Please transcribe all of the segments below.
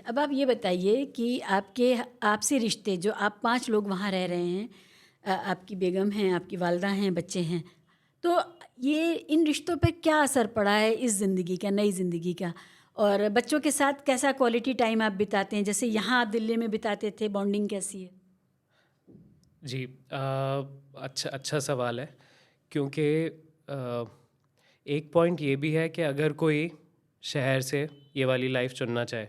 अब आप ये बताइए कि आपसे रिश्ते जो आप 5 लोग वहाँ रह रहे हैं, आपकी बेगम हैं, आपकी वालदा हैं, बच्चे हैं, तो ये इन रिश्तों पे क्या असर पड़ा है इस ज़िंदगी का, नई ज़िंदगी का? और बच्चों के साथ कैसा क्वालिटी टाइम आप बिताते हैं? जैसे यहाँ आप दिल्ली में बिताते थे, बॉन्डिंग कैसी है? जी, अच्छा अच्छा सवाल है, क्योंकि अ, एक पॉइंट ये भी है कि अगर कोई शहर से ये वाली लाइफ चुनना चाहे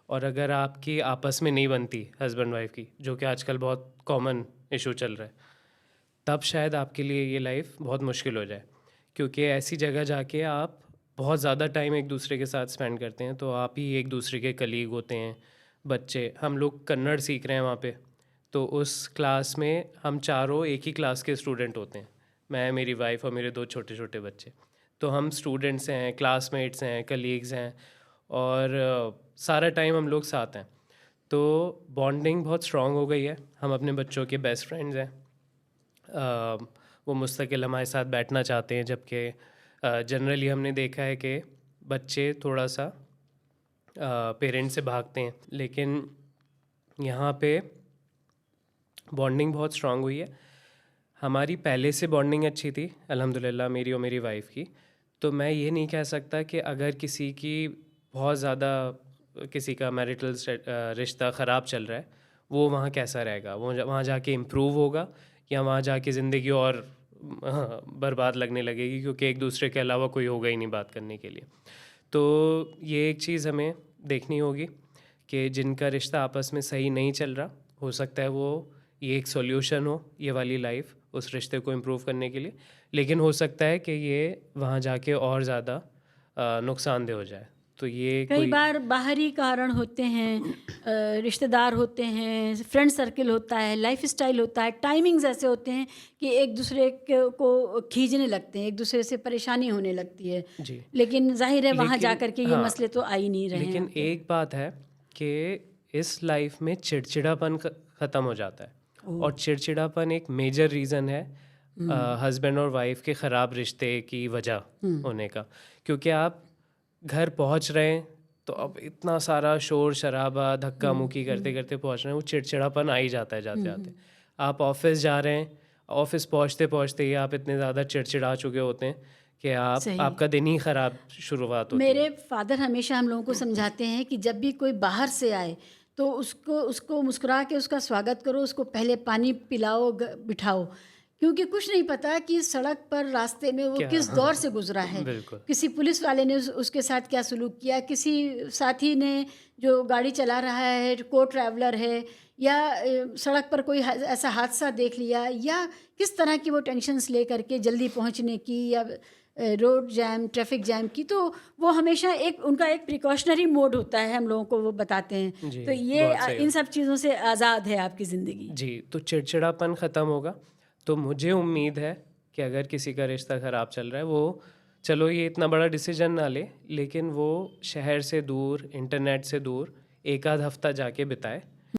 और अगर आपकी आपस में नहीं बनती हस्बैंड वाइफ की, जो कि आजकल बहुत कॉमन इशू चल रहा है, तब शायद आपके लिए ये लाइफ बहुत मुश्किल हो जाए, क्योंकि ऐसी जगह जाके आप बहुत ज़्यादा टाइम एक दूसरे के साथ स्पेंड करते हैं, तो आप ही एक दूसरे के कलीग होते हैं। बच्चे, हम लोग कन्नड़ सीख रहे हैं वहाँ पे, तो उस क्लास में हम चारों एक ही क्लास के स्टूडेंट होते हैं, मैं, मेरी वाइफ और मेरे 2 छोटे छोटे बच्चे। तो हम स्टूडेंट्स हैं, क्लासमेट्स हैं, कलीग्स हैं, और सारा टाइम हम लोग साथ हैं। तो बॉन्डिंग बहुत स्ट्रॉन्ग हो गई है, हम अपने बच्चों के बेस्ट फ्रेंड्स हैं। वो मुस्तकिल हमारे साथ बैठना चाहते हैं, जबकि जनरली हमने देखा है कि बच्चे थोड़ा सा पेरेंट्स से भागते हैं, लेकिन यहाँ पे बॉन्डिंग बहुत स्ट्रांग हुई है। हमारी पहले से बॉन्डिंग अच्छी थी अल्हम्दुलिल्लाह, मेरी और मेरी वाइफ की। तो मैं ये नहीं कह सकता कि अगर किसी की बहुत ज़्यादा, किसी का मैरिटल रिश्ता ख़राब चल रहा है, वो वहाँ कैसा रहेगा, वो वहाँ जाके इम्प्रूव होगा या वहाँ जाके ज़िंदगी और बर्बाद लगने लगेगी, क्योंकि एक दूसरे के अलावा कोई होगा ही नहीं बात करने के लिए। तो ये एक चीज़ हमें देखनी होगी कि जिनका रिश्ता आपस में सही नहीं चल रहा, हो सकता है वो ये एक सॉल्यूशन हो, ये वाली लाइफ उस रिश्ते को इम्प्रूव करने के लिए, लेकिन हो सकता है कि ये वहाँ जाके और ज़्यादा नुकसानदेह हो जाए। तो ये कई कोई बार बाहरी कारण होते हैं, रिश्तेदार होते हैं, फ्रेंड सर्किल होता है, लाइफ़स्टाइल होता है, टाइमिंग्स ऐसे होते हैं कि एक दूसरे को खींचने लगते हैं, एक दूसरे से परेशानी होने लगती है। जी, लेकिन ज़ाहिर है वहाँ जा लेकिन कर के ये हाँ, मसले तो आ ही नहीं रहे हैं लेकिन आपको। एक बात है कि इस लाइफ में चिड़चिड़ापन ख़त्म हो जाता है, ओह! और चिड़चिड़ापन एक मेजर रीज़न है हुँ, हस्बैंड और वाइफ के ख़राब रिश्ते की वजह हुँ, होने का। क्योंकि आप घर पहुंच रहे हैं, तो अब इतना सारा शोर शराबा, धक्का हुँ, मुक्की करते हुँ, करते पहुंच रहे हैं, वो चिड़चिड़ापन आ ही जाता है जाते हुँ, जाते। हुँ। आप ऑफिस जा रहे हैं, ऑफिस पहुंचते पहुंचते ही आप इतने ज़्यादा चिड़चिड़ा चुके होते हैं कि आप सही। आपका दिन ही ख़राब शुरुआत होती है। मेरे फ़ादर हमेशा हम लोगों को समझाते हैं कि जब भी कोई बाहर से आए तो उसको उसको मुस्कुरा के उसका स्वागत करो, उसको पहले पानी पिलाओ, बिठाओ, क्योंकि कुछ नहीं पता कि सड़क पर रास्ते में वो क्या किस हाँ, दौर से गुजरा है। बिल्कुल। किसी पुलिस वाले ने उसके साथ क्या सलूक किया, किसी साथी ने जो गाड़ी चला रहा है, को ट्रैवलर है, या सड़क पर कोई ऐसा हादसा देख लिया, या किस तरह की वो टेंशन्स ले करके जल्दी पहुंचने की, या रोड जैम, ट्रैफिक जैम की, तो वो हमेशा एक उनका एक प्रिकॉशनरी मोड होता है, हम लोगों को वो बताते हैं। जी, तो ये बहुत सही इन बात। सब चीज़ों से आज़ाद है आपकी ज़िंदगी। जी, तो चिड़चिड़ापन ख़त्म होगा, तो मुझे उम्मीद है कि अगर किसी का रिश्ता ख़राब चल रहा है, वो चलो ये इतना बड़ा डिसीजन ना ले, लेकिन वो शहर से दूर, इंटरनेट से दूर एक आध हफ़्ता जाके बिताए,